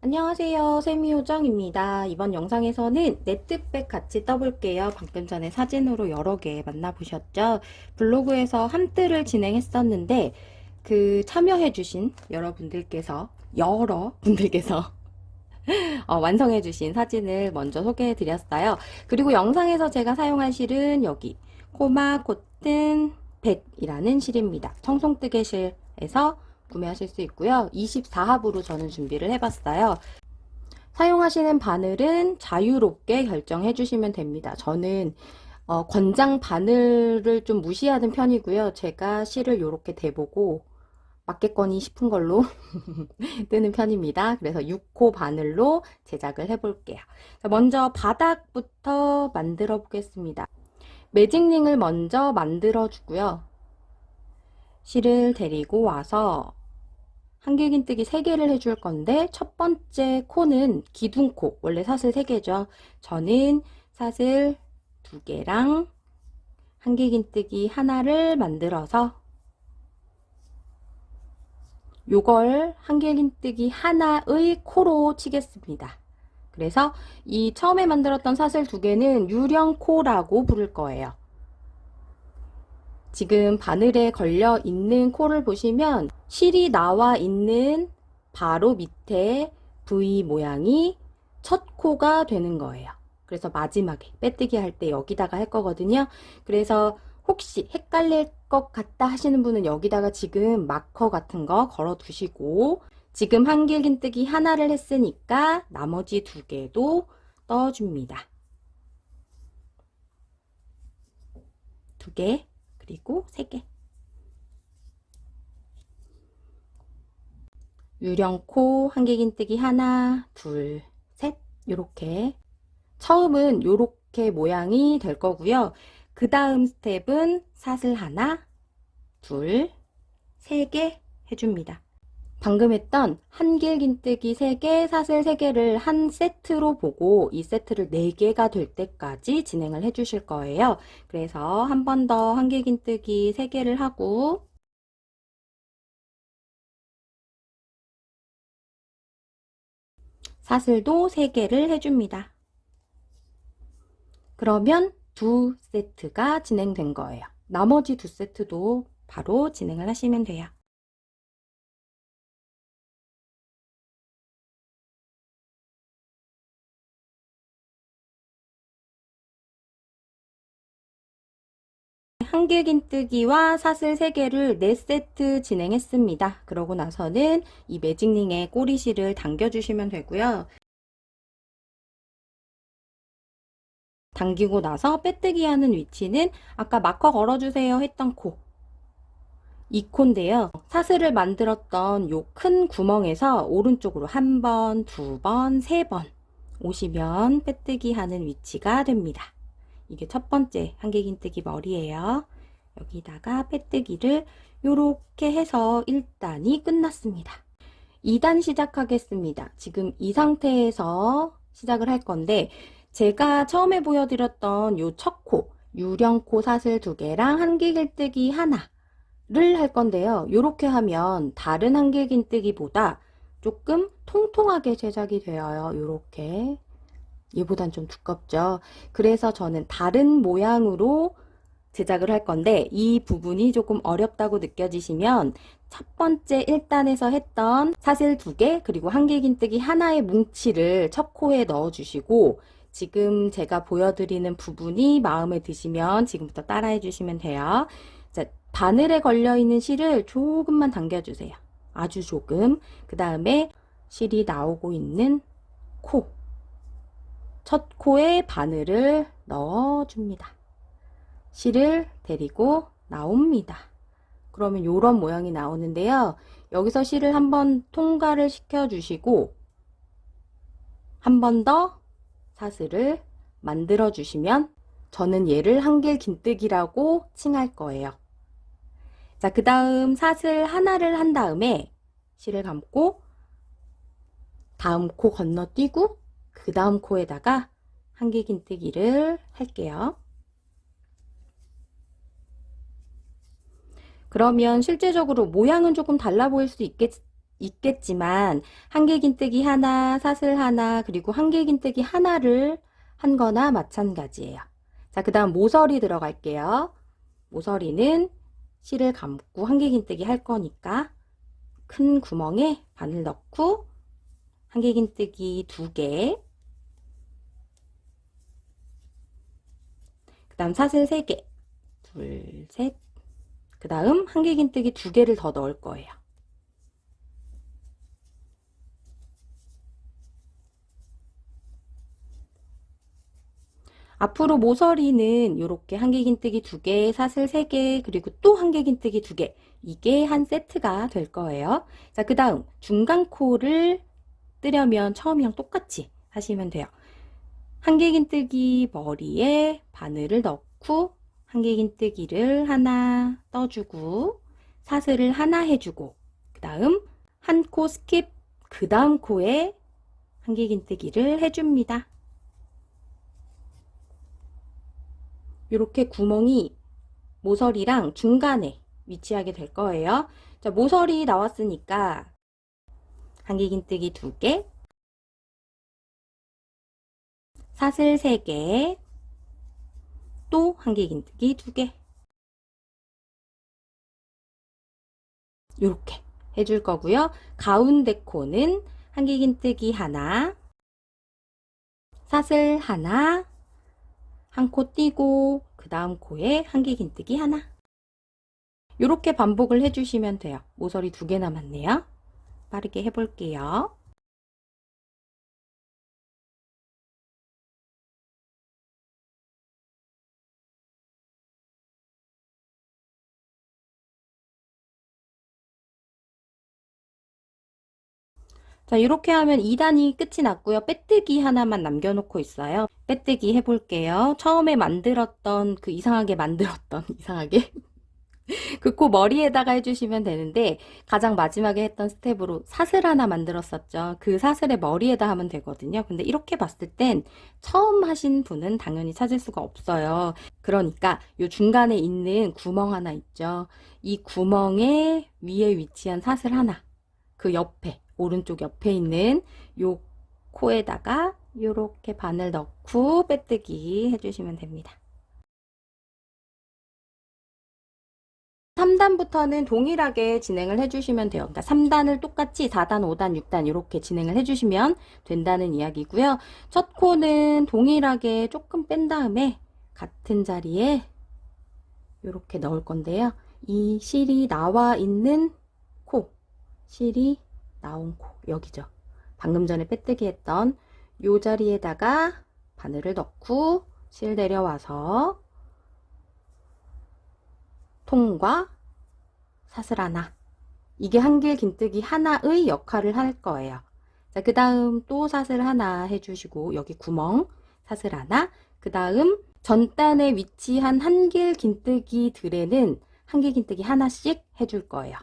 안녕하세요. 세미요정입니다. 이번 영상에서는 네트백 같이 떠볼게요. 방금 전에 사진으로 여러 개 만나보셨죠? 블로그에서 함뜨를 진행했었는데 참여해주신 여러분들께서 완성해주신 사진을 먼저 소개해드렸어요. 그리고 영상에서 제가 사용한 실은 여기 코마 코튼 100이라는 실입니다. 청송뜨개실에서 구매하실 수 있고요. 24합으로 저는 준비를 해봤어요. 사용하시는 바늘은 자유롭게 결정해 주시면 됩니다. 저는 권장 바늘을 좀 무시하는 편이고요. 제가 실을 이렇게 대보고 맞겠거니 싶은 걸로 뜨는 편입니다. 그래서 6호 바늘로 제작을 해볼게요. 먼저 바닥부터 만들어 보겠습니다. 매직링을 먼저 만들어 주고요. 실을 데리고 와서 한길긴뜨기 3개를 해줄 건데 첫 번째 코는 기둥코, 원래 사슬 3개죠. 저는 사슬 2개랑 한길긴뜨기 하나를 만들어서 요걸 한길긴뜨기 하나의 코로 치겠습니다. 그래서 이 처음에 만들었던 사슬 2개는 유령코라고 부를 거예요. 지금 바늘에 걸려 있는 코를 보시면 실이 나와 있는 바로 밑에 V 모양이 첫 코가 되는 거예요. 그래서 마지막에 빼뜨기 할 때 여기다가 할 거거든요. 그래서 혹시 헷갈릴 것 같다 하시는 분은 여기다가 지금 마커 같은 거 걸어 두시고, 지금 한길긴뜨기 하나를 했으니까 나머지 2개도 떠줍니다. 2개 그리고 3개. 유령코, 한길긴뜨기 하나, 둘, 셋, 요렇게. 처음은 요렇게 모양이 될 거고요. 그 다음 스텝은 사슬 하나, 둘, 3개 해줍니다. 방금 했던 한길긴뜨기 3개, 사슬 3개를 한 세트로 보고 이 세트를 4개가 될 때까지 진행을 해주실 거예요. 그래서 한 번 더 한길긴뜨기 3개를 하고 사슬도 3개를 해줍니다. 그러면 2세트가 진행된 거예요. 나머지 2세트도 바로 진행을 하시면 돼요. 한길긴뜨기와 사슬 3개를 4세트 진행했습니다. 그러고 나서는 이 매직링에 꼬리실을 당겨주시면 되고요. 당기고 나서 빼뜨기 하는 위치는 아까 마커 걸어주세요 했던 코, 이 코인데요. 사슬을 만들었던 요 큰 구멍에서 오른쪽으로 1번, 2번, 3번 오시면 빼뜨기 하는 위치가 됩니다. 이게 첫 번째 한길긴뜨기 머리예요. 여기다가 빼뜨기를 요렇게 해서 1단이 끝났습니다. 2단 시작하겠습니다. 지금 이 상태에서 시작을 할 건데, 제가 처음에 보여드렸던 요 첫 코, 유령코 사슬 2개랑 한길긴뜨기 하나를 할 건데요. 요렇게 하면 다른 한길긴뜨기보다 조금 통통하게 제작이 되어요. 요렇게. 얘보단 좀 두껍죠. 그래서 저는 다른 모양으로 제작을 할 건데, 이 부분이 조금 어렵다고 느껴지시면 첫 번째 1단에서 했던 사슬 2개 그리고 한길긴뜨기 하나의 뭉치를 첫 코에 넣어 주시고, 지금 제가 보여드리는 부분이 마음에 드시면 지금부터 따라해 주시면 돼요. 자, 바늘에 걸려 있는 실을 조금만 당겨주세요. 아주 조금. 그 다음에 실이 나오고 있는 코, 첫 코에 바늘을 넣어줍니다. 실을 데리고 나옵니다. 그러면 이런 모양이 나오는데요. 여기서 실을 한번 통과를 시켜주시고 한 번 더 사슬을 만들어 주시면, 저는 얘를 한길긴뜨기라고 칭할 거예요. 자, 그 다음 사슬 하나를 한 다음에 실을 감고 다음 코 건너뛰고 그 다음 코에다가 한길긴뜨기를 할게요. 그러면 실제적으로 모양은 조금 달라 보일 수 있겠지만 한길긴뜨기 하나, 사슬 하나, 그리고 한길긴뜨기 하나를 한 거나 마찬가지예요. 자, 그 다음 모서리 들어갈게요. 모서리는 실을 감고 한길긴뜨기 할 거니까 큰 구멍에 바늘 넣고 한길긴뜨기 2개, 그 다음 사슬 3개, 둘, 셋, 그 다음 한길긴뜨기 2개를 더 넣을 거예요. 앞으로 모서리는 이렇게 한길긴뜨기 2개, 사슬 3개, 그리고 또 한길긴뜨기 2개, 이게 한 세트가 될 거예요. 자, 그 다음 중간 코를 뜨려면 처음이랑 똑같이 하시면 돼요. 한길긴뜨기 머리에 바늘을 넣고 한길긴뜨기를 하나 떠주고 사슬을 하나 해주고 그 다음 한 코 스킵, 그 다음 코에 한길긴뜨기를 해줍니다. 이렇게 구멍이 모서리랑 중간에 위치하게 될 거예요. 자, 모서리 나왔으니까 한길긴뜨기 2개, 사슬 3개, 또 한길긴뜨기 2개, 이렇게 해줄 거고요. 가운데 코는 한길긴뜨기 하나, 사슬 하나, 한 코 띄고 그 다음 코에 한길긴뜨기 하나, 이렇게 반복을 해주시면 돼요. 모서리 2개 남았네요. 빠르게 해볼게요. 자, 이렇게 하면 2단이 끝이 났고요. 빼뜨기 하나만 남겨놓고 있어요. 빼뜨기 해볼게요. 처음에 만들었던 그 이상하게 그 코 머리에다가 해주시면 되는데 가장 마지막에 했던 스텝으로 사슬 하나 만들었었죠. 그 사슬의 머리에다 하면 되거든요. 근데 이렇게 봤을 땐 처음 하신 분은 당연히 찾을 수가 없어요. 그러니까 이 중간에 있는 구멍 하나 있죠. 이 구멍에 위에 위치한 사슬 하나, 그 옆에 오른쪽 옆에 있는 요 코에다가 요렇게 바늘 넣고 빼뜨기 해주시면 됩니다. 3단부터는 동일하게 진행을 해주시면 돼요. 그러니까 3단을 똑같이 4단, 5단, 6단 이렇게 진행을 해주시면 된다는 이야기고요. 첫 코는 동일하게 조금 뺀 다음에 같은 자리에 이렇게 넣을 건데요. 이 실이 나와 있는 코, 실이 나온 코, 여기죠. 방금 전에 빼뜨기 했던 요 자리에다가 바늘을 넣고 실 내려와서 통과 사슬 하나, 이게 한길긴뜨기 하나의 역할을 할 거예요. 자, 그 다음 또 사슬 하나 해주시고 여기 구멍 사슬 하나, 그 다음 전단에 위치한 한길긴뜨기들에는 한길긴뜨기 하나씩 해줄 거예요.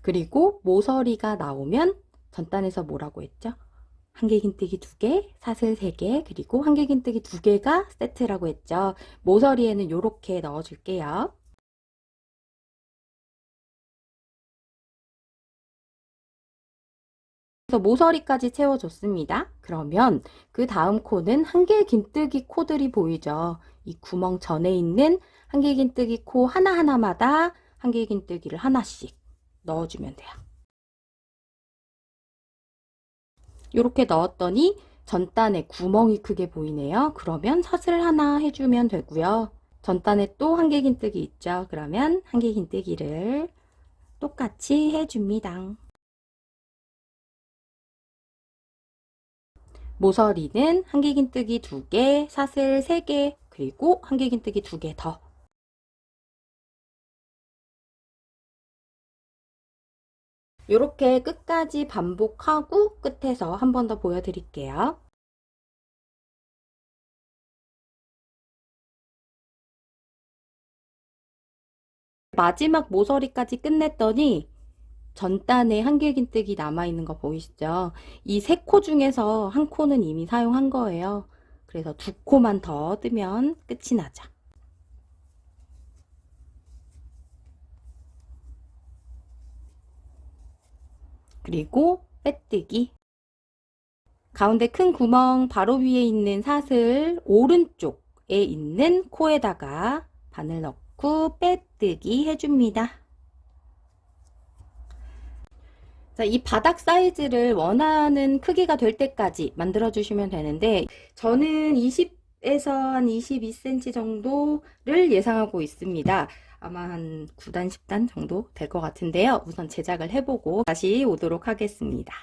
그리고 모서리가 나오면 전단에서 뭐라고 했죠? 한길긴뜨기 2개, 사슬 3개, 그리고 한길긴뜨기 2개가 세트라고 했죠. 모서리에는 이렇게 넣어줄게요. 그래서 모서리까지 채워줬습니다. 그러면 그 다음 코는 한길긴뜨기 코들이 보이죠. 이 구멍 전에 있는 한길긴뜨기 코 하나하나마다 한길긴뜨기를 하나씩 넣어주면 돼요. 이렇게 넣었더니 전단에 구멍이 크게 보이네요. 그러면 사슬 하나 해주면 되고요. 전단에 또 한길긴뜨기 있죠. 그러면 한길긴뜨기를 똑같이 해줍니다. 모서리는 한길긴뜨기 2개, 사슬 3개, 그리고 한길긴뜨기 2개 더. 이렇게 끝까지 반복하고 끝에서 한 번 더 보여드릴게요. 마지막 모서리까지 끝냈더니 전단에 한길긴뜨기 남아있는 거 보이시죠? 이 3코 중에서 한 코는 이미 사용한 거예요. 그래서 2코만 더 뜨면 끝이 나죠. 그리고 빼뜨기. 가운데 큰 구멍 바로 위에 있는 사슬 오른쪽에 있는 코에다가 바늘 넣고 빼뜨기 해줍니다. 자, 이 바닥 사이즈를 원하는 크기가 될 때까지 만들어 주시면 되는데, 저는 20에서 한 22cm 정도를 예상하고 있습니다. 아마 한 9단, 10단 정도 될 것 같은데요. 우선 제작을 해보고 다시 오도록 하겠습니다.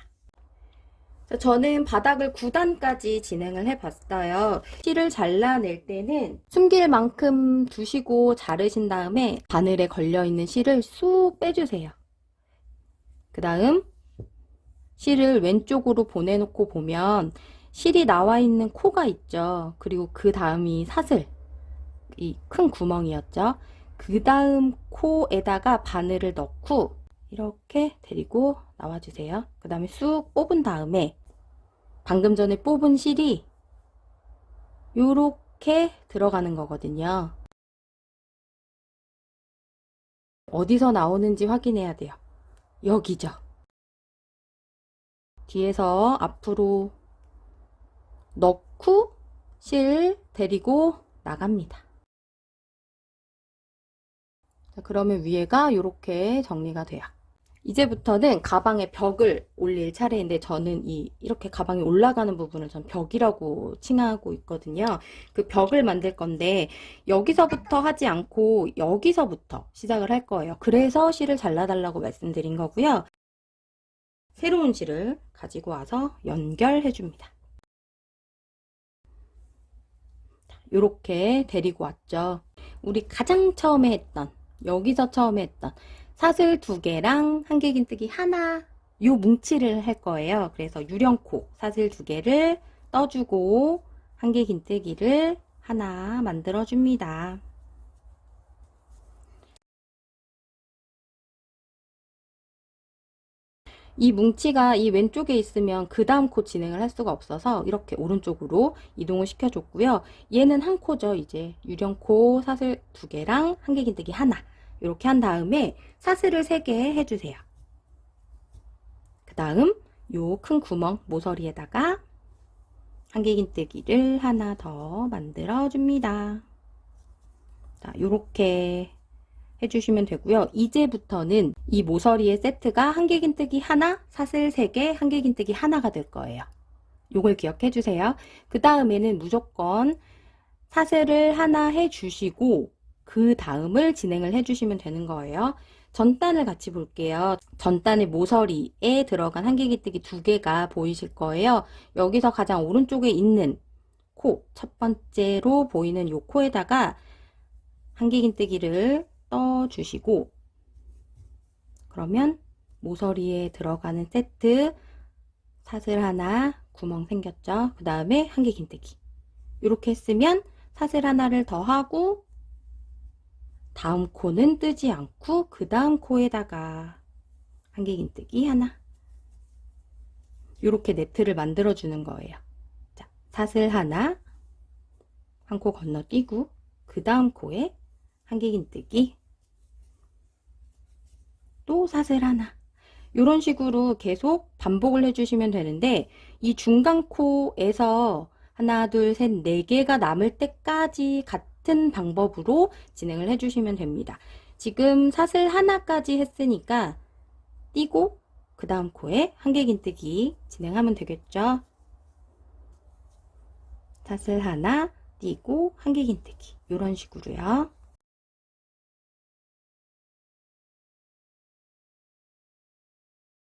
자, 저는 바닥을 9단까지 진행을 해봤어요. 실을 잘라낼 때는 숨길 만큼 두시고 자르신 다음에 바늘에 걸려있는 실을 쑥 빼주세요. 그 다음 실을 왼쪽으로 보내놓고 보면 실이 나와 있는 코가 있죠. 그리고 그 다음이 사슬, 이 큰 구멍이었죠. 그 다음 코에다가 바늘을 넣고 이렇게 데리고 나와주세요. 그 다음에 쑥 뽑은 다음에 방금 전에 뽑은 실이 요렇게 들어가는 거거든요. 어디서 나오는지 확인해야 돼요. 여기죠. 뒤에서 앞으로 넣고 실 데리고 나갑니다. 자, 그러면 위에가 이렇게 정리가 돼요. 이제부터는 가방에 벽을 올릴 차례인데, 저는 이렇게 가방이 올라가는 부분을 전 벽이라고 칭하고 있거든요. 그 벽을 만들 건데 여기서부터 하지 않고 여기서부터 시작을 할 거예요. 그래서 실을 잘라달라고 말씀드린 거고요. 새로운 실을 가지고 와서 연결해 줍니다. 이렇게 데리고 왔죠. 우리 가장 처음에 했던, 여기서 처음에 했던 사슬 2개랑 한길긴뜨기 하나, 요 뭉치를 할 거예요. 그래서 유령코 사슬 2개를 떠주고 한길긴뜨기를 하나 만들어 줍니다. 이 뭉치가 이 왼쪽에 있으면 그 다음 코 진행을 할 수가 없어서 이렇게 오른쪽으로 이동을 시켜줬고요. 얘는 한 코죠. 이제 유령코 사슬 2개랑 한길긴뜨기 하나, 이렇게 한 다음에 사슬을 3개 해주세요. 그 다음 요 큰 구멍 모서리에다가 한길긴뜨기를 하나 더 만들어 줍니다. 자, 요렇게 해주시면 되고요. 이제부터는 이 모서리의 세트가 한길긴뜨기 하나, 사슬 3개, 한길긴뜨기 하나가 될 거예요. 요걸 기억해 주세요. 그 다음에는 무조건 사슬을 하나 해주시고 그 다음을 진행을 해주시면 되는 거예요. 전단을 같이 볼게요. 전단의 모서리에 들어간 한길긴뜨기 2개가 보이실 거예요. 여기서 가장 오른쪽에 있는 코, 첫 번째로 보이는 요 코에다가 한길긴뜨기를 떠주시고, 그러면 모서리에 들어가는 세트 사슬 하나 구멍 생겼죠. 그 다음에 한길긴뜨기 이렇게 했으면 사슬 하나를 더 하고 다음 코는 뜨지 않고 그 다음 코에다가 한길긴뜨기 하나, 이렇게 네트를 만들어 주는 거예요. 자, 사슬 하나 한 코 건너뛰고 그 다음 코에 한길긴뜨기, 또 사슬 하나, 이런 식으로 계속 반복을 해주시면 되는데, 이 중간 코에서 하나, 둘, 셋, 4개가 남을 때까지 같은 방법으로 진행을 해주시면 됩니다. 지금 사슬 하나까지 했으니까 띄고 그 다음 코에 한길긴뜨기 진행하면 되겠죠. 사슬 하나 띄고 한길긴뜨기, 이런 식으로요.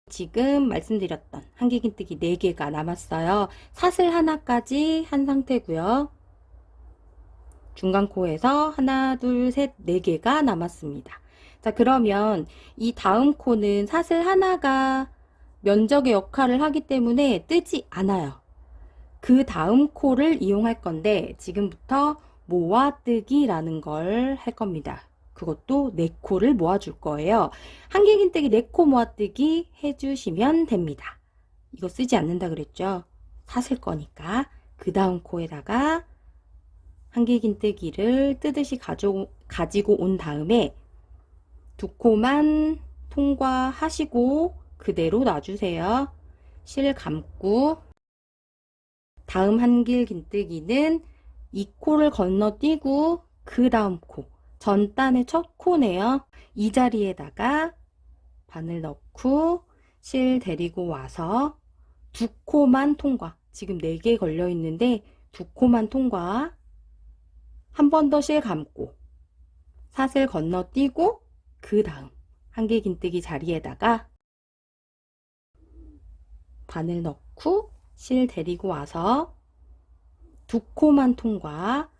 지금 말씀드렸던 한길긴뜨기 4개가 남았어요. 사슬 하나까지 한 상태고요. 중간 코에서 하나, 둘, 셋, 4개가 남았습니다. 자, 그러면 이 다음 코는 사슬 하나가 면적의 역할을 하기 때문에 뜨지 않아요. 그 다음 코를 이용할 건데 지금부터 모아뜨기라는 걸 할 겁니다. 그것도 4코를 모아줄 거예요. 한길긴뜨기 4코 모아뜨기 해주시면 됩니다. 이거 쓰지 않는다 그랬죠? 사슬 거니까. 그 다음 코에다가 한길긴뜨기를 뜨듯이 가지고 온 다음에 2코만 통과하시고 그대로 놔주세요. 실 감고 다음 한길 긴뜨기는 이 코를 건너뛰고 그 다음 코, 전단의 첫 코네요. 이 자리에다가 바늘 넣고 실 데리고 와서 두 코만 통과. 지금 4개 걸려 있는데 두 코만 통과. 한 번 더 실 감고 사슬 건너뛰고 그 다음 한길 긴뜨기 자리에다가 바늘 넣고 실 데리고 와서 두 코만 통과.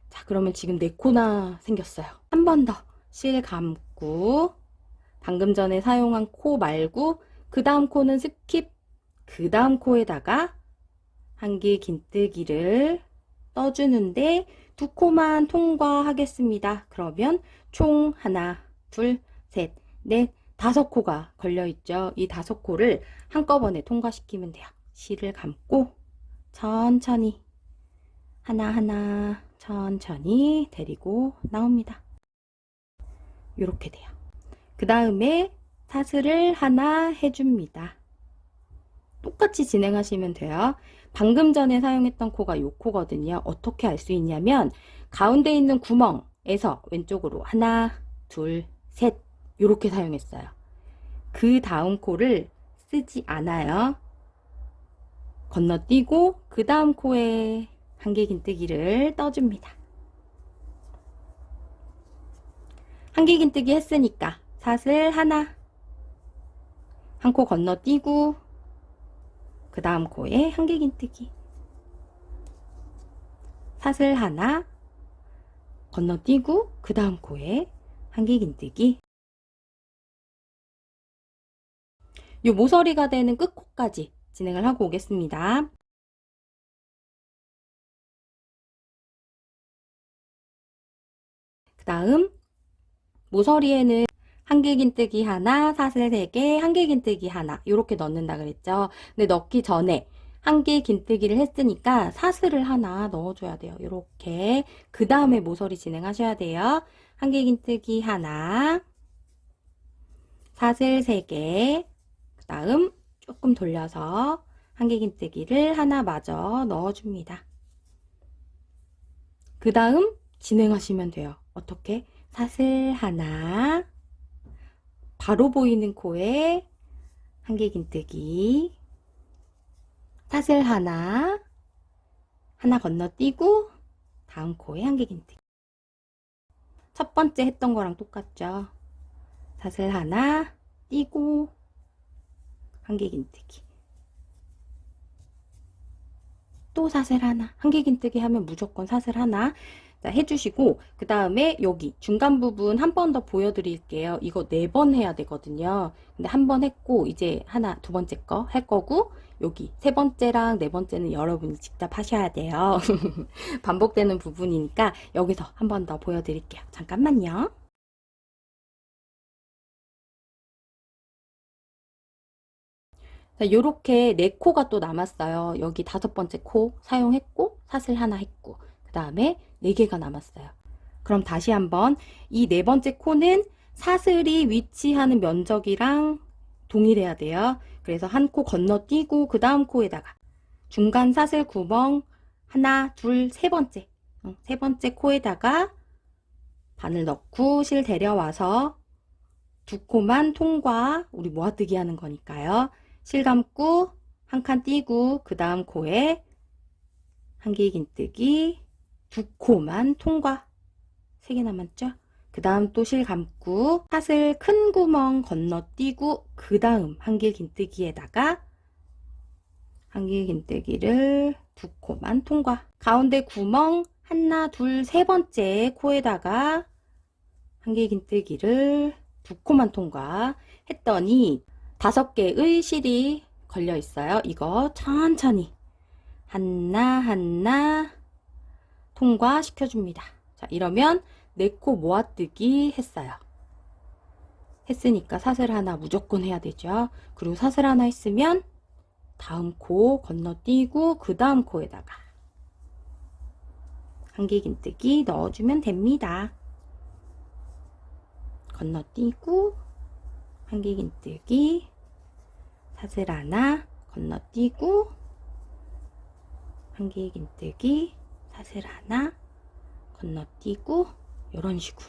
자, 그러면 지금 4코나 생겼어요. 한 번 더 실 감고 방금 전에 사용한 코 말고 그 다음 코는 스킵. 그 다음 코에다가 한길 긴뜨기를 떠주는데 두 코만 통과하겠습니다. 그러면 총 하나, 둘, 셋, 넷, 5코가 걸려있죠. 이 5코를 한꺼번에 통과시키면 돼요. 실을 감고 천천히 하나하나 천천히 데리고 나옵니다. 이렇게 돼요. 그 다음에 사슬을 하나 해줍니다. 똑같이 진행하시면 돼요. 방금 전에 사용했던 코가 이 코거든요. 어떻게 알 수 있냐면 가운데 있는 구멍에서 왼쪽으로 하나, 둘, 셋 이렇게 사용했어요. 그 다음 코를 쓰지 않아요. 건너뛰고 그 다음 코에 한길 긴뜨기를 떠줍니다. 한길 긴뜨기 했으니까 사슬 하나, 한 코 건너뛰고 그 다음 코에 한길 긴뜨기, 사슬 하나 건너뛰고 그 다음 코에 한길 긴뜨기. 요 모서리가 되는 끝코까지 진행을 하고 오겠습니다. 그 다음 모서리에는 한길 긴뜨기 하나, 사슬 3개, 한길 긴뜨기 하나 이렇게 넣는다 그랬죠. 근데 넣기 전에 한길 긴뜨기를 했으니까 사슬을 하나 넣어줘야 돼요. 이렇게. 그 다음에 모서리 진행하셔야 돼요. 한길 긴뜨기 하나, 사슬 3개, 그 다음 조금 돌려서 한길 긴뜨기를 하나 마저 넣어줍니다. 그 다음 진행하시면 돼요. 어떻게? 사슬 하나, 바로 보이는 코에 한길 긴뜨기, 사슬 하나, 하나 건너뛰고 다음 코에 한길 긴뜨기. 첫 번째 했던 거랑 똑같죠. 사슬 하나 띄고 한길 긴뜨기, 또 사슬 하나, 한길 긴뜨기 하면 무조건 사슬 하나. 자, 해주시고 그 다음에 여기 중간 부분 한 번 더 보여드릴게요. 이거 4번 해야 되거든요. 근데 한 번 했고 이제 하나, 두 번째 거 할 거고 여기 3번째랑 4번째는 여러분이 직접 하셔야 돼요. 반복되는 부분이니까 여기서 한 번 더 보여드릴게요. 잠깐만요. 자, 요렇게 4코가 또 남았어요. 여기 5번째 코 사용했고 사슬 하나 했고 그 다음에 4개가 남았어요. 그럼 다시 한번 이 4번째 코는 사슬이 위치하는 면적이랑 동일해야 돼요. 그래서 한 코 건너뛰고 그 다음 코에다가 중간 사슬 구멍 하나, 둘, 3번째 3번째 코에다가 바늘 넣고 실 데려와서 2코만 통과. 우리 모아뜨기 하는 거니까요. 실 감고 한 칸 띄고 그 다음 코에 한길 긴뜨기 2코만 통과. 3개 남았죠? 그 다음 또 실 감고 사슬 큰 구멍 건너뛰고 그 다음 한길 긴뜨기에다가 한길 긴뜨기를 2코만 통과. 가운데 구멍 하나, 둘, 3번째 코에다가 한길 긴뜨기를 2코만 통과 했더니 5개의 실이 걸려 있어요. 이거 천천히 하나 통과 시켜줍니다. 자, 이러면 4코 모아뜨기 했어요. 했으니까 사슬 하나 무조건 해야 되죠. 그리고 사슬 하나 했으면 다음 코 건너뛰고 그 다음 코에다가 한길 긴뜨기 넣어주면 됩니다. 건너뛰고 한길 긴뜨기 사슬 하나 건너뛰고 한길긴뜨기, 사슬 하나 건너뛰고 이런 식으로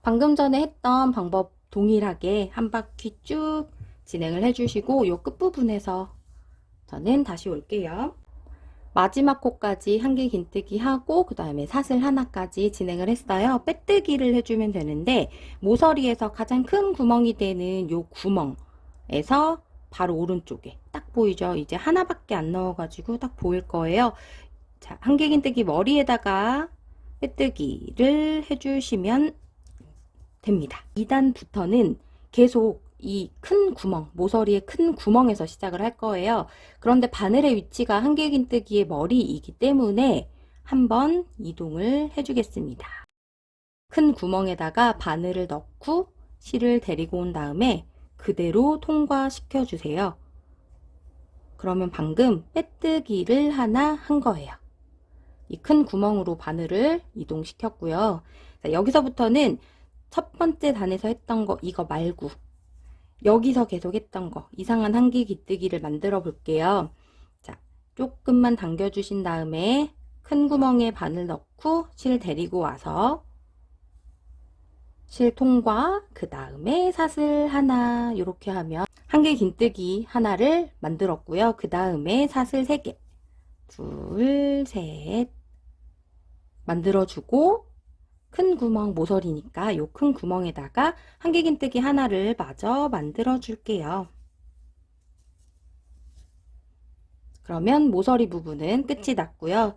방금 전에 했던 방법 동일하게 한 바퀴 쭉 진행을 해주시고 요 끝부분에서 저는 다시 올게요. 마지막 코까지 한길긴뜨기 하고 그 다음에 사슬 하나까지 진행을 했어요. 빼뜨기를 해주면 되는데 모서리에서 가장 큰 구멍이 되는 요 구멍에서 바로 오른쪽에 딱 보이죠? 이제 하나밖에 안 넣어가지고 딱 보일 거예요. 자, 한길긴뜨기 머리에다가 빼뜨기를 해주시면 됩니다. 2단부터는 계속 이 큰 구멍, 모서리의 큰 구멍에서 시작을 할 거예요. 그런데 바늘의 위치가 한길긴뜨기의 머리이기 때문에 한번 이동을 해주겠습니다. 큰 구멍에다가 바늘을 넣고 실을 데리고 온 다음에 그대로 통과시켜 주세요. 그러면 방금 빼뜨기를 하나 한 거예요. 이 큰 구멍으로 바늘을 이동시켰고요. 자, 여기서부터는 첫 번째 단에서 했던 거 이거 말고 여기서 계속 했던 거 이상한 한길긴뜨기를 만들어 볼게요. 자, 조금만 당겨 주신 다음에 큰 구멍에 바늘 넣고 실 데리고 와서 실 통과, 그 다음에 사슬 하나 이렇게 하면 한길긴뜨기 하나를 만들었고요. 그 다음에 사슬 3개 둘, 셋 만들어주고 큰 구멍 모서리니까 요 큰 구멍에다가 한길긴뜨기 하나를 마저 만들어 줄게요. 그러면 모서리 부분은 끝이 났고요.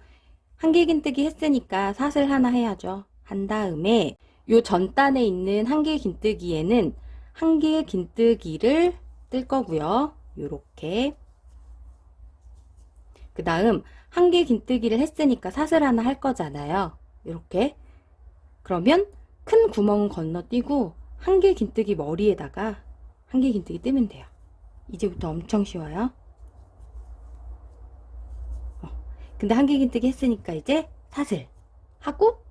한길긴뜨기 했으니까 사슬 하나 해야죠. 한 다음에 요 전단에 있는 한길긴뜨기에는 한길긴뜨기를 뜰 거고요. 요렇게 그 다음 한길긴뜨기를 했으니까 사슬 하나 할 거잖아요. 이렇게 그러면 큰 구멍은 건너뛰고 한길긴뜨기 머리에다가 한길긴뜨기 뜨면 돼요. 이제부터 엄청 쉬워요. 근데 한길긴뜨기 했으니까 이제 사슬 하고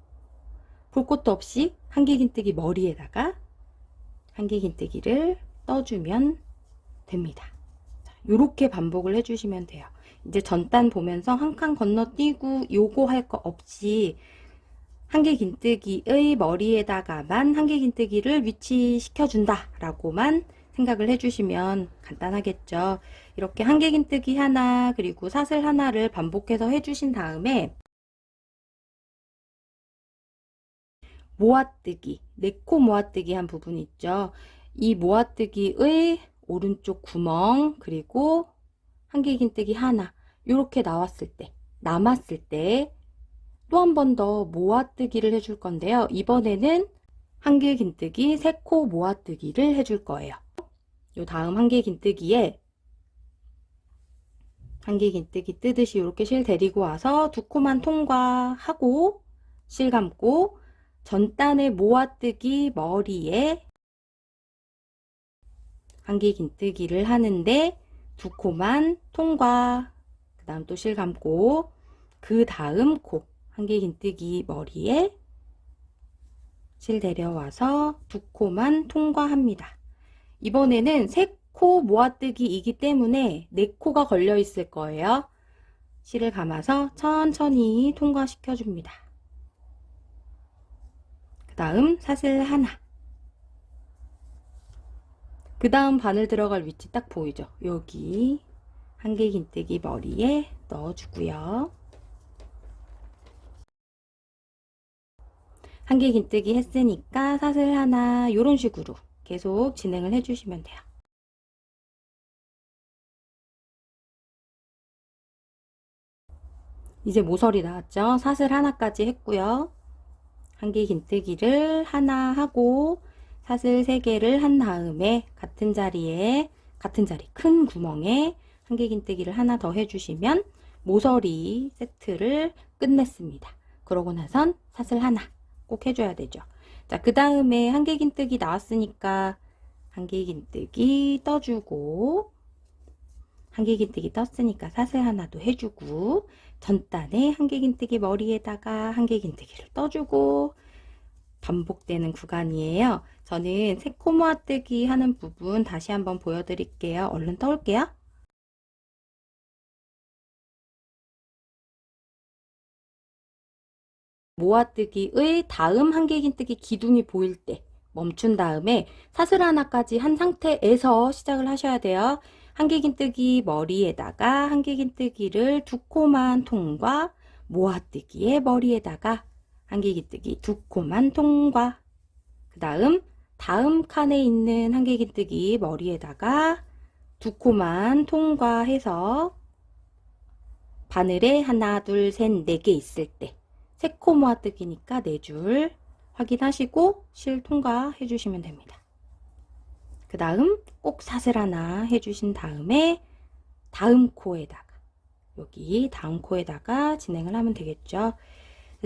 볼 것도 없이 한길긴뜨기 머리에다가 한길긴뜨기를 떠주면 됩니다. 이렇게 반복을 해주시면 돼요. 이제 전단 보면서 한 칸 건너뛰고 요거 할 거 없이 한길긴뜨기의 머리에다가만 한길긴뜨기를 위치시켜준다 라고만 생각을 해주시면 간단하겠죠. 이렇게 한길긴뜨기 하나 그리고 사슬 하나를 반복해서 해주신 다음에 모아뜨기, 4코 모아뜨기 한 부분이 있죠. 이 모아뜨기의 오른쪽 구멍 그리고 한길긴뜨기 하나 이렇게 나왔을 때 남았을 때 또 한 번 더 모아뜨기를 해줄 건데요. 이번에는 한길긴뜨기 3코 모아뜨기를 해줄 거예요. 요 다음 한길긴뜨기에 한길긴뜨기 뜨듯이 이렇게 실 데리고 와서 2코만 통과하고 실 감고 전단의 모아뜨기 머리에 한길긴뜨기를 하는데 2코만 통과 그 다음 또 실 감고 그 다음 코 한길긴뜨기 머리에 실 데려와서 2코만 통과합니다. 이번에는 3코 모아뜨기이기 때문에 4코가 걸려 있을 거예요. 실을 감아서 천천히 통과시켜 줍니다. 그 다음 사슬 하나 그 다음 바늘 들어갈 위치 딱 보이죠? 여기 한길긴뜨기 머리에 넣어주고요. 한길긴뜨기 했으니까 사슬 하나 이런 식으로 계속 진행을 해주시면 돼요. 이제 모서리 나왔죠? 사슬 하나까지 했고요. 한길긴뜨기를 하나 하고 사슬 3개를 한 다음에 같은 자리에 큰 구멍에 한길긴뜨기를 하나 더 해주시면 모서리 세트를 끝냈습니다. 그러고 나선 사슬 하나 꼭 해줘야 되죠. 자, 그 다음에 한길긴뜨기 나왔으니까 한길긴뜨기 떠주고 한길긴뜨기 떴으니까 사슬 하나도 해주고 전단에 한길긴뜨기 머리에다가 한길긴뜨기를 떠주고 반복되는 구간이에요. 저는 새코 모아뜨기 하는 부분 다시 한번 보여드릴게요. 얼른 떠올게요. 모아뜨기의 다음 한길긴뜨기 기둥이 보일 때 멈춘 다음에 사슬 하나까지 한 상태에서 시작을 하셔야 돼요. 한길긴뜨기 머리에다가 한길긴뜨기를 두 코만 통과, 모아뜨기의 머리에다가 한길긴뜨기 두 코만 통과. 그 다음 칸에 있는 한길긴뜨기 머리에다가 두 코만 통과해서 바늘에 하나, 둘, 셋, 네 개 있을 때 세 코 모아뜨기니까 네 줄 확인하시고 실 통과해 주시면 됩니다. 그 다음 꼭 사슬 하나 해주신 다음에 다음 코에다가 여기 다음 코에다가 진행을 하면 되겠죠.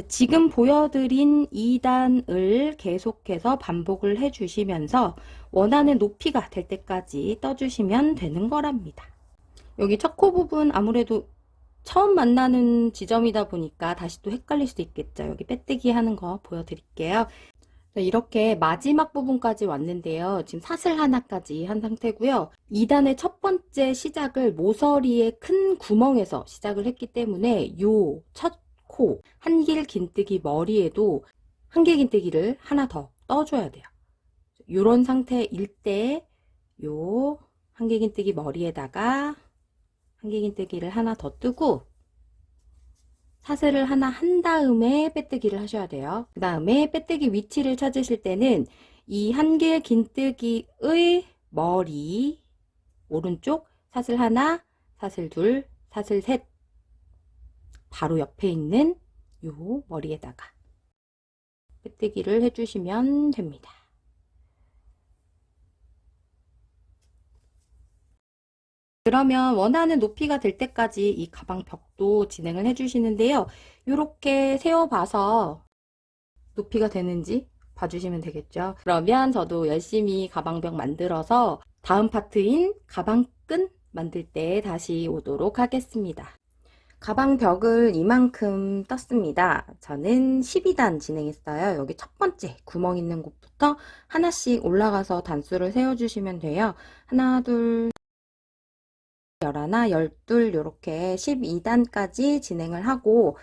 지금 보여드린 2단을 계속해서 반복을 해주시면서 원하는 높이가 될 때까지 떠주시면 되는 거랍니다. 여기 첫 코 부분 아무래도 처음 만나는 지점이다 보니까 다시 또 헷갈릴 수도 있겠죠. 여기 빼뜨기 하는 거 보여드릴게요. 이렇게 마지막 부분까지 왔는데요. 지금 사슬 하나까지 한 상태고요. 2단의 첫 번째 시작을 모서리의 큰 구멍에서 시작을 했기 때문에 요 첫 코 한길긴뜨기 머리에도 한길긴뜨기를 하나 더 떠줘야 돼요. 이런 상태일 때 요 한길긴뜨기 머리에다가 한길긴뜨기를 하나 더 뜨고 사슬을 하나 한 다음에 빼뜨기를 하셔야 돼요. 그 다음에 빼뜨기 위치를 찾으실 때는 이 한길긴뜨기의 머리 오른쪽 사슬 하나, 사슬 둘, 사슬 셋 바로 옆에 있는 요 머리에다가 빼뜨기를 해주시면 됩니다. 그러면 원하는 높이가 될 때까지 이 가방 벽도 진행을 해주시는데요. 이렇게 세워봐서 높이가 되는지 봐주시면 되겠죠. 그러면 저도 열심히 가방벽 만들어서 다음 파트인 가방끈 만들 때 다시 오도록 하겠습니다. 가방벽을 이만큼 떴습니다. 저는 12단 진행했어요. 여기 첫 번째 구멍 있는 곳부터 하나씩 올라가서 단수를 세워주시면 돼요. 하나, 둘, 11, 12 이렇게 12단까지 진행을 하고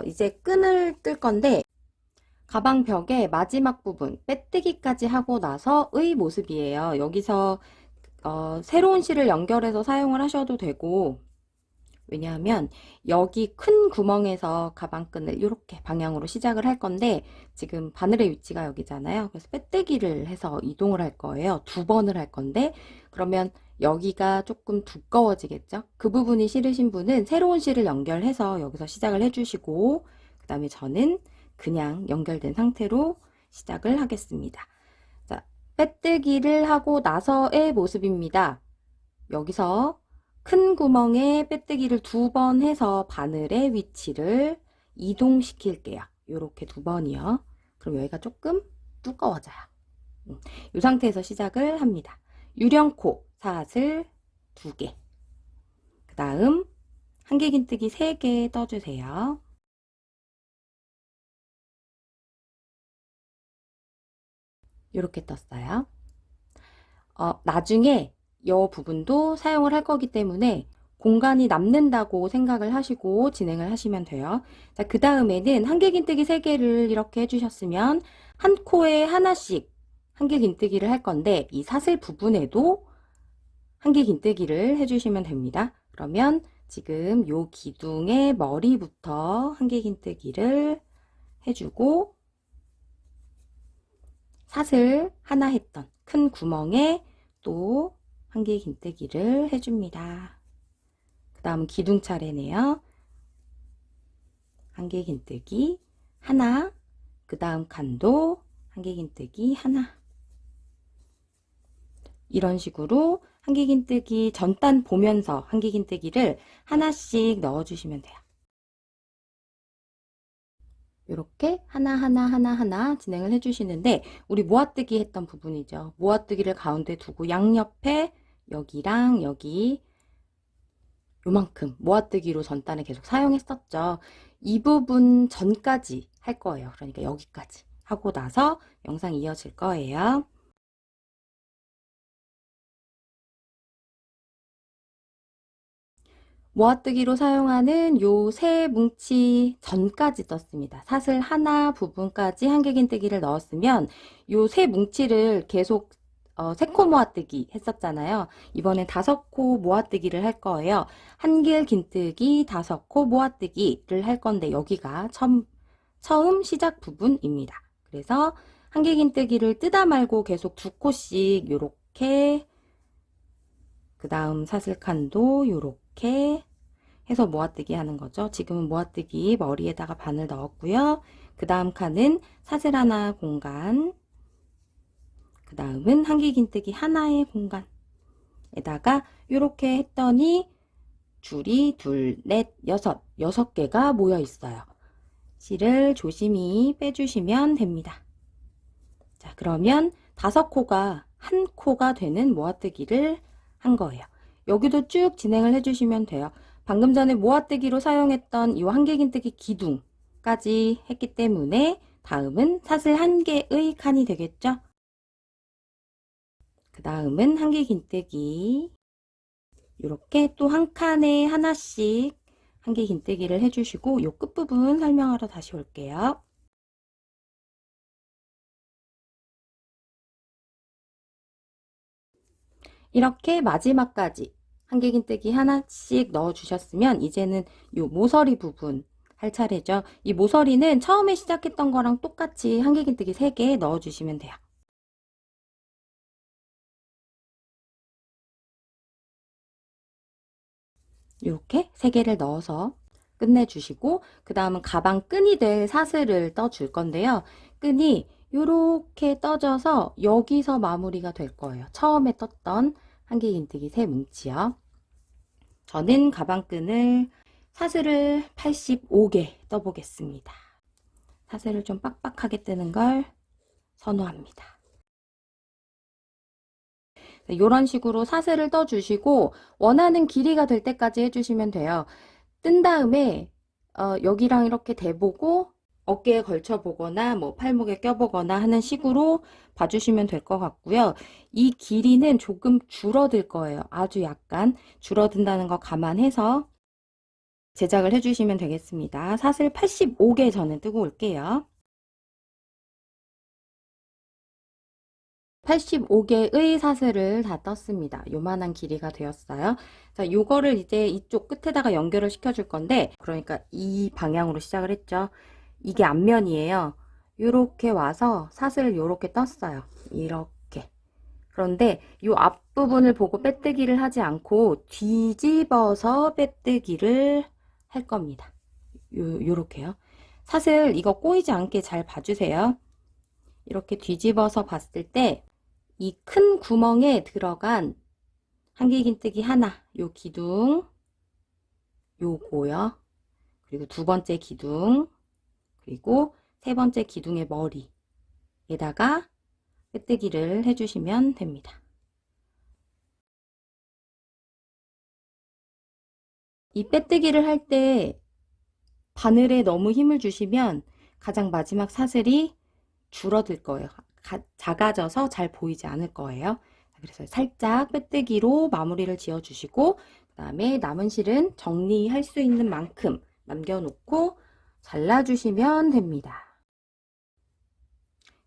이제 끈을 뜰 건데 가방 벽의 마지막 부분 빼뜨기까지 하고 나서의 모습이에요. 여기서 새로운 실을 연결해서 사용을 하셔도 되고 왜냐하면 여기 큰 구멍에서 가방끈을 이렇게 방향으로 시작을 할 건데 지금 바늘의 위치가 여기잖아요. 그래서 빼뜨기를 해서 이동을 할 거예요. 두 번을 할 건데 그러면 여기가 조금 두꺼워지겠죠. 그 부분이 싫으신 분은 새로운 실을 연결해서 여기서 시작을 해주시고 그 다음에 저는 그냥 연결된 상태로 시작을 하겠습니다. 자, 빼뜨기를 하고 나서의 모습입니다. 여기서 큰 구멍에 빼뜨기를 두 번 해서 바늘의 위치를 이동시킬게요. 이렇게 두 번이요. 그럼 여기가 조금 두꺼워져요. 이 상태에서 시작을 합니다. 유령코 사슬 2개, 그 다음 한길긴뜨기 3개 떠주세요. 이렇게 떴어요. 나중에 이 부분도 사용을 할 거기 때문에 공간이 남는다고 생각을 하시고 진행을 하시면 돼요. 자, 그 다음에는 한길긴뜨기 3개를 이렇게 해주셨으면 한 코에 하나씩 한길긴뜨기를 할 건데 이 사슬 부분에도 한길긴뜨기를 해주시면 됩니다. 그러면 지금 요 기둥의 머리부터 한길긴뜨기를 해주고 사슬 하나 했던 큰 구멍에 또 한길긴뜨기를 해줍니다. 그 다음 기둥 차례네요. 한길긴뜨기 하나, 그 다음 칸도 한길긴뜨기 하나. 이런 식으로 한길긴뜨기 전단 보면서 한길긴뜨기를 하나씩 넣어주시면 돼요. 이렇게 하나 진행을 해주시는데 우리 모아뜨기 했던 부분이죠. 모아뜨기를 가운데 두고 양옆에 여기랑 여기 요만큼 모아뜨기로 전단을 계속 사용했었죠. 이 부분 전까지 할 거예요. 그러니까 여기까지. 하고 나서 영상 이어질 거예요. 모아뜨기로 사용하는 요 세 뭉치 전까지 떴습니다. 사슬 하나 부분까지 한길긴뜨기를 넣었으면 요 세 뭉치를 계속 3코 모아뜨기 했었잖아요. 이번엔 5코 모아뜨기를 할 거예요. 한길긴뜨기 5코 모아뜨기를 할 건데 여기가 처음 시작 부분입니다. 그래서 한길긴뜨기를 뜨다 말고 계속 2코씩 요렇게, 그 다음 사슬칸도 요렇게 해서 모아뜨기 하는 거죠. 지금은 모아뜨기 머리에다가 바늘 넣었고요. 그 다음 칸은 사슬 하나 공간, 그 다음은 한길긴뜨기 하나의 공간에다가 이렇게 했더니 줄이 둘, 넷, 여섯 개가 모여 있어요. 실을 조심히 빼주시면 됩니다. 자, 그러면 5코가 한 코가 되는 모아뜨기를 한 거예요. 여기도 쭉 진행을 해주시면 돼요. 방금 전에 모아뜨기로 사용했던 이 한길긴뜨기 기둥까지 했기 때문에 다음은 사슬 1개의 칸이 되겠죠. 그 다음은 한길긴뜨기, 이렇게 또 한 칸에 하나씩 한길긴뜨기를 해주시고 이 끝부분 설명하러 다시 올게요. 이렇게 마지막까지 한길긴뜨기 하나씩 넣어 주셨으면 이제는 이 모서리 부분 할 차례죠. 이 모서리는 처음에 시작했던 거랑 똑같이 한길긴뜨기 3개 넣어 주시면 돼요. 이렇게 3개를 넣어서 끝내주시고 그 다음은 가방 끈이 될 사슬을 떠 줄 건데요. 끈이 이렇게 떠져서 여기서 마무리가 될 거예요. 처음에 떴던 한길긴뜨기 3뭉치요. 저는 가방끈을 사슬을 85개 떠보겠습니다. 사슬을 좀 빡빡하게 뜨는 걸 선호합니다. 이런 식으로 사슬을 떠주시고 원하는 길이가 될 때까지 해주시면 돼요. 뜬 다음에 여기랑 이렇게 대보고 어깨에 걸쳐 보거나 뭐 팔목에 껴 보거나 하는 식으로 봐주시면 될 것 같고요. 이 길이는 조금 줄어들 거예요. 아주 약간 줄어든다는 거 감안해서 제작을 해주시면 되겠습니다. 사슬 85개 저는 뜨고 올게요. 85개의 사슬을 다 떴습니다. 요만한 길이가 되었어요. 자, 요거를 이제 이쪽 끝에다가 연결을 시켜줄 건데, 그러니까 이 방향으로 시작을 했죠. 이게 앞면이에요. 요렇게 와서 사슬을 요렇게 떴어요. 이렇게. 그런데 요 앞부분을 보고 빼뜨기를 하지 않고 뒤집어서 빼뜨기를 할 겁니다. 요렇게요. 사슬 이거 꼬이지 않게 잘 봐주세요. 이렇게 뒤집어서 봤을 때 이 큰 구멍에 들어간 한길긴뜨기 하나, 요 기둥, 요거요. 그리고 2번째 기둥, 그리고 3번째 기둥의 머리에다가 빼뜨기를 해주시면 됩니다. 이 빼뜨기를 할 때 바늘에 너무 힘을 주시면 가장 마지막 사슬이 줄어들 거예요. 작아져서 잘 보이지 않을 거예요. 그래서 살짝 빼뜨기로 마무리를 지어 주시고 그 다음에 남은 실은 정리할 수 있는 만큼 남겨놓고 잘라주시면 됩니다.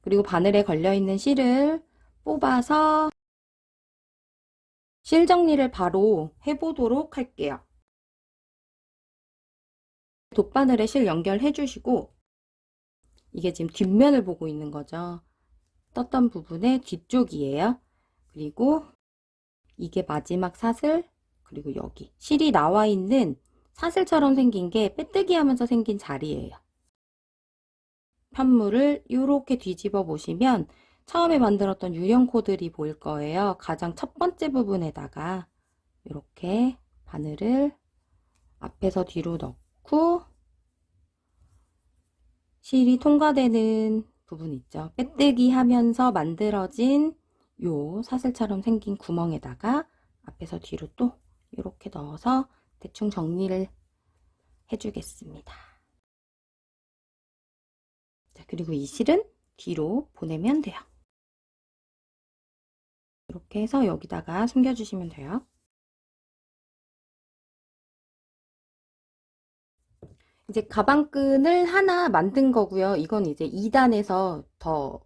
그리고 바늘에 걸려있는 실을 뽑아서 실 정리를 바로 해보도록 할게요. 돗바늘에 실 연결해 주시고 이게 지금 뒷면을 보고 있는 거죠. 떴던 부분의 뒤쪽이에요. 그리고 이게 마지막 사슬, 그리고 여기 실이 나와 있는 사슬처럼 생긴 게 빼뜨기 하면서 생긴 자리예요. 편물을 이렇게 뒤집어 보시면 처음에 만들었던 유형 코들이 보일 거예요. 가장 첫 번째 부분에다가 이렇게 바늘을 앞에서 뒤로 넣고 실이 통과되는 부분 있죠. 빼뜨기 하면서 만들어진 요 사슬처럼 생긴 구멍에다가 앞에서 뒤로 또 이렇게 넣어서 대충 정리를 해주겠습니다. 자, 그리고 이 실은 뒤로 보내면 돼요. 이렇게 해서 여기다가 숨겨주시면 돼요. 이제 가방끈을 하나 만든 거고요. 이건 이제 2단에서 더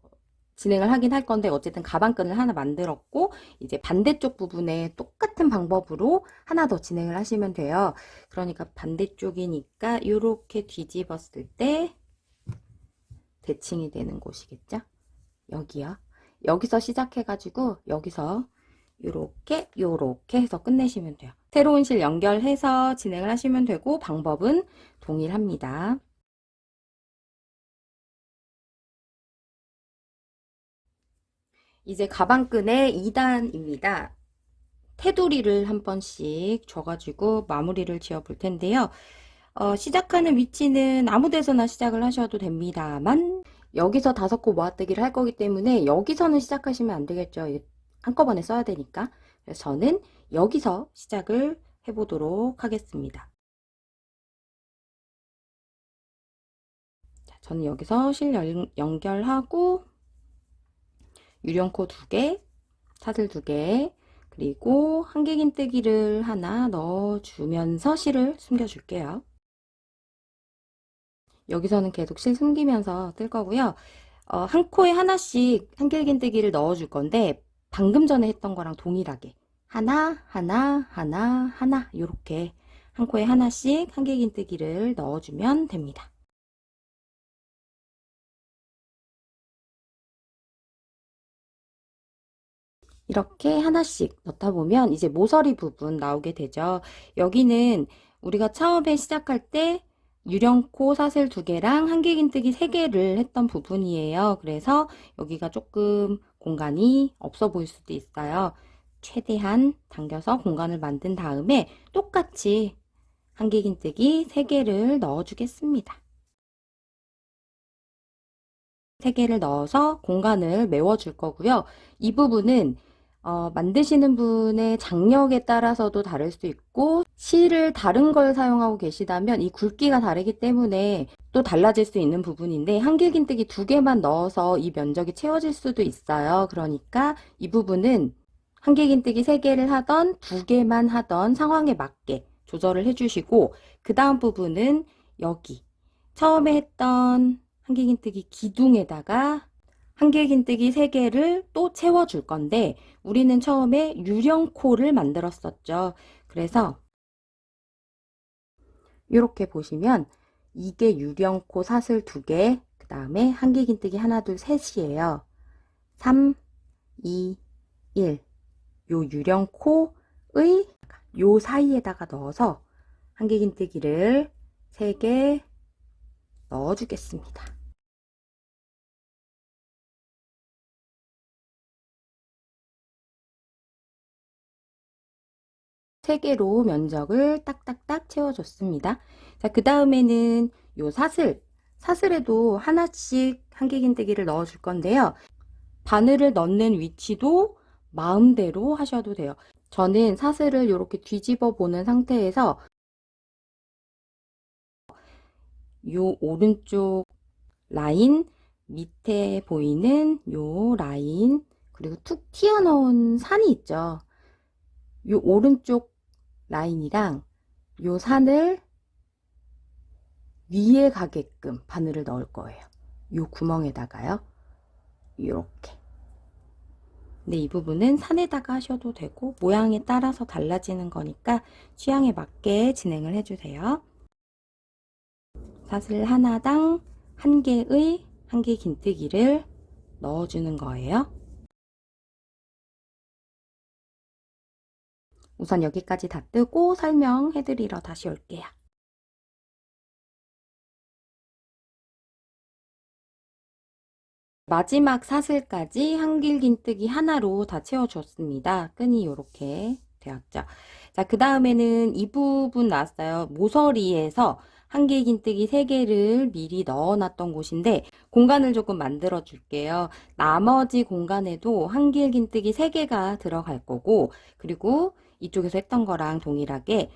진행을 하긴 할 건데 어쨌든 가방끈을 하나 만들었고 이제 반대쪽 부분에 똑같은 방법으로 하나 더 진행을 하시면 돼요. 그러니까 반대쪽이니까 이렇게 뒤집었을 때 대칭이 되는 곳이겠죠? 여기요. 여기서 시작해가지고 여기서 요렇게 해서 끝내시면 돼요. 새로운 실 연결해서 진행을 하시면 되고 방법은 동일합니다. 이제 가방끈의 2단입니다. 테두리를 한 번씩 줘가지고 마무리를 지어 볼 텐데요. 시작하는 위치는 아무 데서나 시작을 하셔도 됩니다만 여기서 5코 모아뜨기를 할 거기 때문에 여기서는 시작하시면 안 되겠죠. 한꺼번에 써야 되니까. 그래서 저는 여기서 시작을 해보도록 하겠습니다. 자, 저는 여기서 실 연결하고 유령코 2개, 사슬 2개, 그리고 한길긴뜨기를 하나 넣어주면서 실을 숨겨줄게요. 여기서는 계속 실 숨기면서 뜰 거고요. 한 코에 하나씩 한길긴뜨기를 넣어줄 건데 방금 전에 했던 거랑 동일하게 하나 이렇게 한 코에 하나씩 한길긴뜨기를 넣어주면 됩니다. 이렇게 하나씩 넣다 보면 이제 모서리 부분 나오게 되죠. 여기는 우리가 처음에 시작할 때 유령코 사슬 2개랑 한길긴뜨기 3개를 했던 부분이에요. 그래서 여기가 조금 공간이 없어 보일 수도 있어요. 최대한 당겨서 공간을 만든 다음에 똑같이 한길긴뜨기 3개를 넣어 주겠습니다. 3개를 넣어서 공간을 메워 줄 거고요. 이 부분은 만드시는 분의 장력에 따라서도 다를 수 있고 실을 다른 걸 사용하고 계시다면 이 굵기가 다르기 때문에 또 달라질 수 있는 부분인데 한길긴뜨기 2개만 넣어서 이 면적이 채워질 수도 있어요. 그러니까 이 부분은 한길긴뜨기 3개를 하던 2개만 하던 상황에 맞게 조절을 해주시고 그 다음 부분은 여기 처음에 했던 한길긴뜨기 기둥에다가 한길긴뜨기 3개를 또 채워줄 건데 우리는 처음에 유령코를 만들었었죠. 그래서 이렇게 보시면 이게 유령코 사슬 2개, 그 다음에 한길긴뜨기 하나, 둘, 셋이에요. 3, 2, 1. 요 유령코의 요 사이에다가 넣어서 한길긴뜨기를 3개 넣어주겠습니다. 3개로 면적을 딱딱딱 채워줬습니다. 자, 그 다음에는 요 사슬에도 하나씩 한길긴뜨기를 넣어줄 건데요. 바늘을 넣는 위치도 마음대로 하셔도 돼요. 저는 사슬을 이렇게 뒤집어 보는 상태에서 요 오른쪽 라인 밑에 보이는 요 라인 그리고 툭 튀어나온 산이 있죠. 요 오른쪽 라인이랑 요 산을 위에 가게끔 바늘을 넣을 거예요. 요 구멍에다가요. 이렇게. 근데 이 부분은 산에다가 하셔도 되고 모양에 따라서 달라지는 거니까 취향에 맞게 진행을 해주세요. 사슬 하나당 1개의 한길긴뜨기를 넣어주는 거예요. 우선 여기까지 다 뜨고 설명해 드리러 다시 올게요. 마지막 사슬까지 한길긴뜨기 하나로 다 채워줬습니다. 끈이 이렇게 되었죠. 자, 그 다음에는 이 부분 나왔어요. 모서리에서 한길긴뜨기 3개를 미리 넣어놨던 곳인데 공간을 조금 만들어 줄게요. 나머지 공간에도 한길긴뜨기 3개가 들어갈 거고 그리고 이쪽에서 했던 거랑 동일하게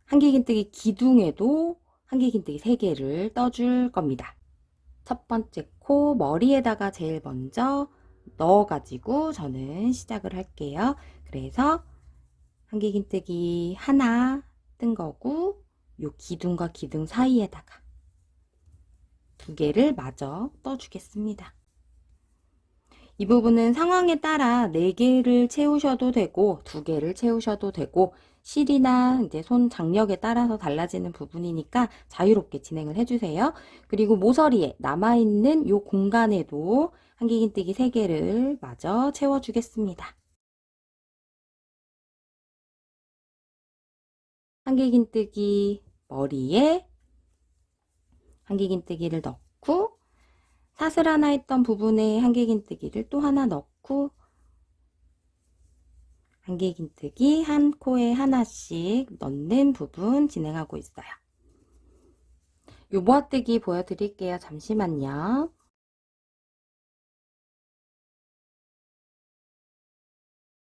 한길긴뜨기 기둥에도 한길긴뜨기 3개를 떠줄 겁니다. 첫 번째 넣고 머리에다가 제일 먼저 넣어가지고 저는 시작을 할게요. 그래서 한길긴뜨기 하나 뜬 거고 요 기둥과 기둥 사이에다가 두 개를 마저 떠주겠습니다. 이 부분은 상황에 따라 4개를 채우셔도 되고 2개를 채우셔도 되고 실이나 이제 손 장력에 따라서 달라지는 부분이니까 자유롭게 진행을 해주세요. 그리고 모서리에 남아있는 이 공간에도 한길긴뜨기 3개를 마저 채워주겠습니다. 한길긴뜨기 머리에 한길긴뜨기를 넣고 사슬 하나 했던 부분에 한길긴뜨기를 또 하나 넣고 한길긴뜨기 한 코에 하나씩 넣는 부분 진행하고 있어요. 요 모아뜨기 보여드릴게요. 잠시만요.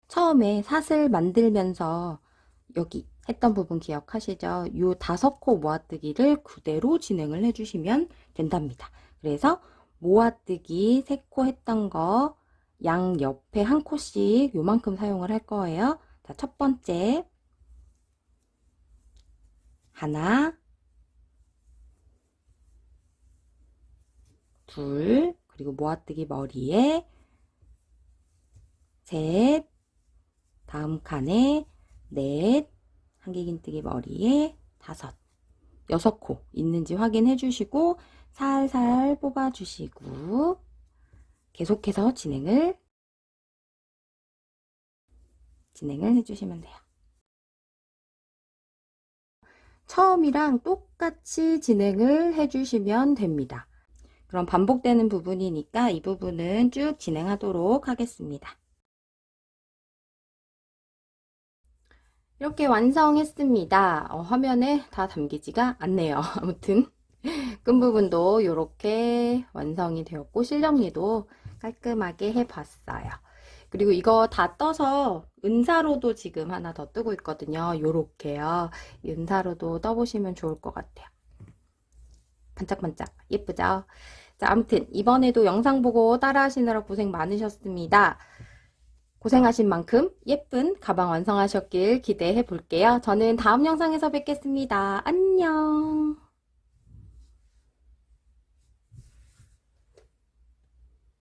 처음에 사슬 만들면서 여기 했던 부분 기억하시죠? 요 5코 모아뜨기를 그대로 진행을 해주시면 된답니다. 그래서 모아뜨기 3코 했던 거 양 옆에 한 코씩 요만큼 사용을 할 거예요. 자, 첫 번째 하나, 둘, 그리고 모아뜨기 머리에 셋, 다음 칸에 넷, 한길긴뜨기 머리에 5, 6코 있는지 확인해 주시고 살살 뽑아 주시고 계속해서 진행을 해주시면 돼요. 처음이랑 똑같이 진행을 해주시면 됩니다. 그럼 반복되는 부분이니까 이 부분은 쭉 진행하도록 하겠습니다. 이렇게 완성했습니다. 화면에 다 담기지가 않네요. 아무튼 끈 부분도 이렇게 완성이 되었고 실정리도 깔끔하게 해봤어요. 그리고 이거 다 떠서 은사로도 지금 하나 더 뜨고 있거든요. 요렇게요. 은사로도 떠보시면 좋을 것 같아요. 반짝반짝 예쁘죠? 자, 아무튼 이번에도 영상 보고 따라 하시느라 고생 많으셨습니다. 고생하신 만큼 예쁜 가방 완성하셨길 기대해 볼게요. 저는 다음 영상에서 뵙겠습니다. 안녕.